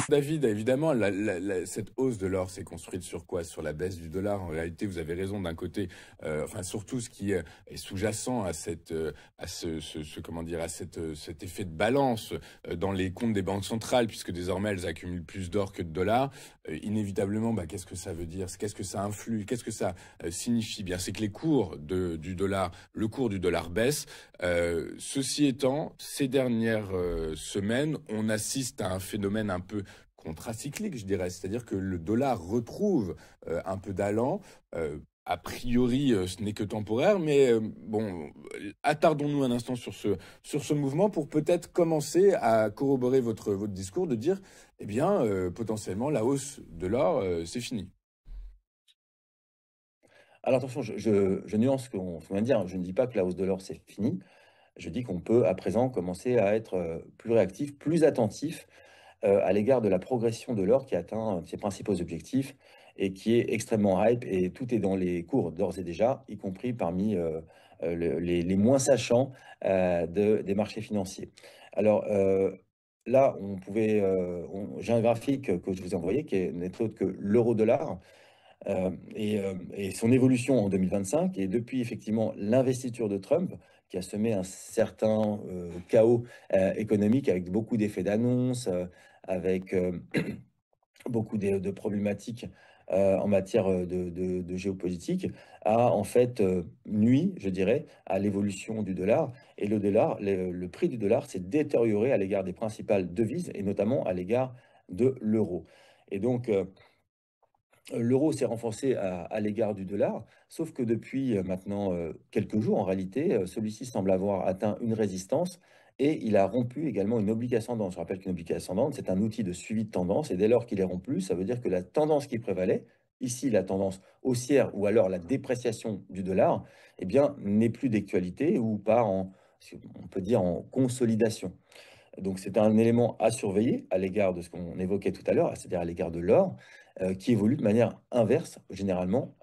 David, évidemment, cette hausse de l'or s'est construite sur quoi? Sur la baisse du dollar. En réalité, vous avez raison d'un côté, enfin surtout ce qui est sous-jacent à comment dire, à cet effet de balance dans les comptes des banques centrales, puisque désormais elles accumulent plus d'or que de dollars. Inévitablement, bah, qu'est-ce que ça veut dire? Qu'est-ce que ça influe? Qu'est-ce que ça signifie? Bien, c'est que les cours du dollar, le cours du dollar baisse. Ceci étant, ces dernières semaines, on assiste à un phénomène un peu contracyclique, je dirais. C'est-à-dire que le dollar retrouve un peu d'allant. A priori, ce n'est que temporaire, mais bon, attardons-nous un instant sur ce mouvement pour peut-être commencer à corroborer votre discours de dire, eh bien, potentiellement, la hausse de l'or, c'est fini. Alors attention, je nuance ce qu'on vient de dire, hein. Je ne dis pas que la hausse de l'or, c'est fini. Je dis qu'on peut à présent commencer à être, plus réactif, plus attentif, à l'égard de la progression de l'or qui atteint ses principaux objectifs et qui est extrêmement hype et tout est dans les cours d'ores et déjà, y compris parmi, les moins sachants, des marchés financiers. Alors, là, j'ai un graphique que je vous ai envoyé n'est autre que l'euro-dollar. Et son évolution en 2025 et depuis effectivement l'investiture de Trump qui a semé un certain, chaos, économique avec beaucoup d'effets d'annonce, avec, beaucoup de problématiques, en matière, de géopolitique, a en fait, nui, je dirais, à l'évolution du dollar et le prix du dollar s'est détérioré à l'égard des principales devises et notamment à l'égard de l'euro et donc, l'euro s'est renforcé à l'égard du dollar, sauf que depuis, maintenant, quelques jours en réalité, celui-ci semble avoir atteint une résistance et il a rompu également une oblique ascendante. Je rappelle qu'une oblique ascendante, c'est un outil de suivi de tendance et dès lors qu'il est rompu, ça veut dire que la tendance qui prévalait, ici la tendance haussière ou alors la dépréciation du dollar, eh bien, n'est plus d'actualité ou part en si on peut dire en consolidation. Donc c'est un élément à surveiller à l'égard de ce qu'on évoquait tout à l'heure, c'est-à-dire à l'égard de l'or, qui évolue de manière inverse généralement,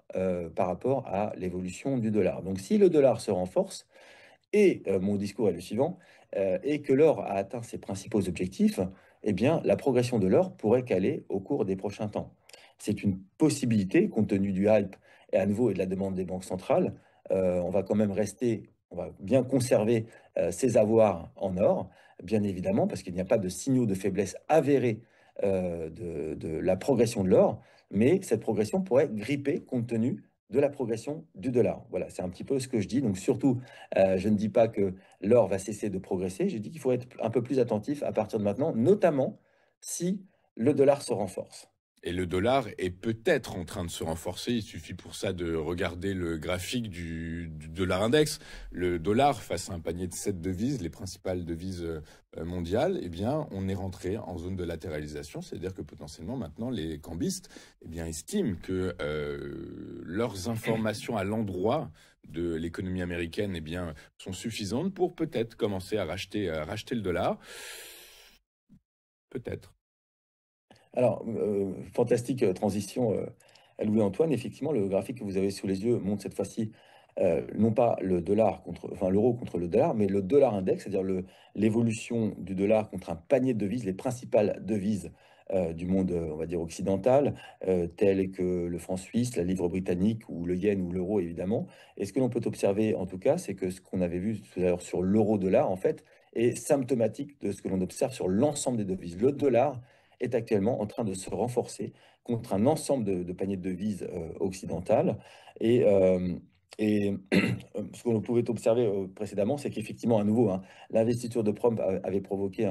par rapport à l'évolution du dollar. Donc si le dollar se renforce et mon discours est le suivant, et que l'or a atteint ses principaux objectifs, eh bien la progression de l'or pourrait caler au cours des prochains temps. C'est une possibilité compte tenu du hype et à nouveau et de la demande des banques centrales. On va bien conserver, ses avoirs en or, bien évidemment, parce qu'il n'y a pas de signaux de faiblesse avérés, de la progression de l'or, mais cette progression pourrait gripper compte tenu de la progression du dollar. Voilà, c'est un petit peu ce que je dis. Donc surtout, je ne dis pas que l'or va cesser de progresser, je dis qu'il faut être un peu plus attentif à partir de maintenant, notamment si le dollar se renforce. Et le dollar est peut-être en train de se renforcer. Il suffit pour ça de regarder le graphique du dollar index. Le dollar, face à un panier de 7 devises, les principales devises mondiales, eh bien, on est rentré en zone de latéralisation. C'est-à-dire que potentiellement, maintenant, les cambistes, eh bien, estiment que leurs informations à l'endroit de l'économie américaine, eh bien, sont suffisantes pour peut-être commencer à racheter le dollar. Peut-être. Alors, fantastique, transition, Louis-Antoine. Effectivement, le graphique que vous avez sous les yeux montre cette fois-ci, non pas le dollar contre enfin l'euro contre le dollar, mais le dollar index, c'est-à-dire l'évolution du dollar contre un panier de devises, les principales devises, du monde, on va dire occidental, telles que le franc suisse, la livre britannique ou le yen ou l'euro évidemment. Et ce que l'on peut observer en tout cas, c'est que ce qu'on avait vu tout à l'heure sur l'euro-dollar, en fait, est symptomatique de ce que l'on observe sur l'ensemble des devises. Le dollar est actuellement en train de se renforcer contre un ensemble de paniers de devises occidentales. Et, et ce que l'on pouvait observer précédemment, c'est qu'effectivement, à nouveau, hein, l'investiture de Trump avait provoqué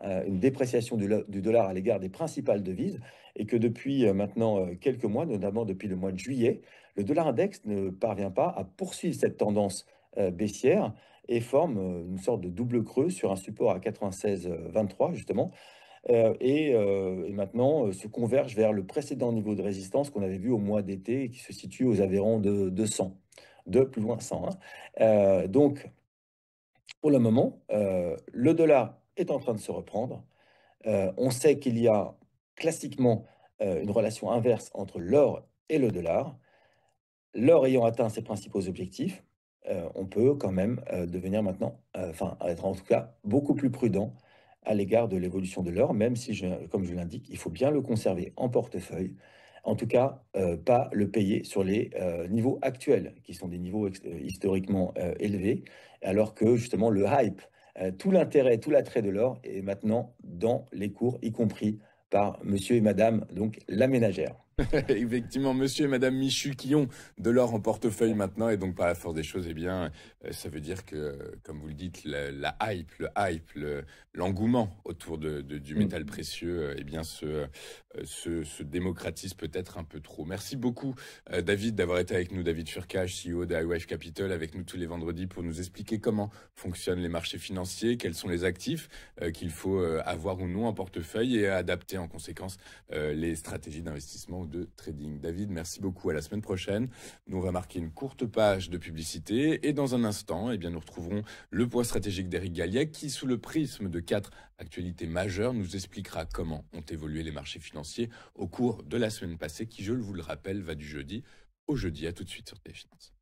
une dépréciation du dollar à l'égard des principales devises et que depuis maintenant quelques mois, notamment depuis le mois de juillet, le dollar index ne parvient pas à poursuivre cette tendance baissière et forme une sorte de double creux sur un support à 96,23 justement, et maintenant, se converge vers le précédent niveau de résistance qu'on avait vu au mois d'été et qui se situe aux environs de 100, de plus loin 100, hein. Donc pour le moment, le dollar est en train de se reprendre. On sait qu'il y a classiquement, une relation inverse entre l'or et le dollar. L'or ayant atteint ses principaux objectifs, on peut quand même, devenir maintenant, enfin être en tout cas beaucoup plus prudent, à l'égard de l'évolution de l'or, même si, comme je l'indique, il faut bien le conserver en portefeuille. En tout cas, pas le payer sur les niveaux actuels, qui sont des niveaux historiquement élevés, alors que justement le hype, tout l'intérêt, tout l'attrait de l'or est maintenant dans les cours, y compris par monsieur et madame, donc la ménagère. Effectivement, monsieur et madame Michu qui ont de l'or en portefeuille maintenant, et donc par la force des choses, eh bien, ça veut dire que, comme vous le dites, la hype, l'engouement autour du métal Mm. précieux, eh bien, se démocratise peut-être un peu trop. Merci beaucoup, David, d'avoir été avec nous, David Furcage, CEO de iWife Capital, avec nous tous les vendredis pour nous expliquer comment fonctionnent les marchés financiers, quels sont les actifs qu'il faut avoir ou non en portefeuille et adapter en conséquence les stratégies d'investissement ou de trading. David, merci beaucoup. À la semaine prochaine. Nous, on va marquer une courte page de publicité et dans un instant, eh bien, nous retrouverons le point stratégique d'Éric Galliec qui, sous le prisme de 4 actualités majeures, nous expliquera comment ont évolué les marchés financiers au cours de la semaine passée qui, je vous le rappelle, va du jeudi au jeudi. À tout de suite sur Téléfinance.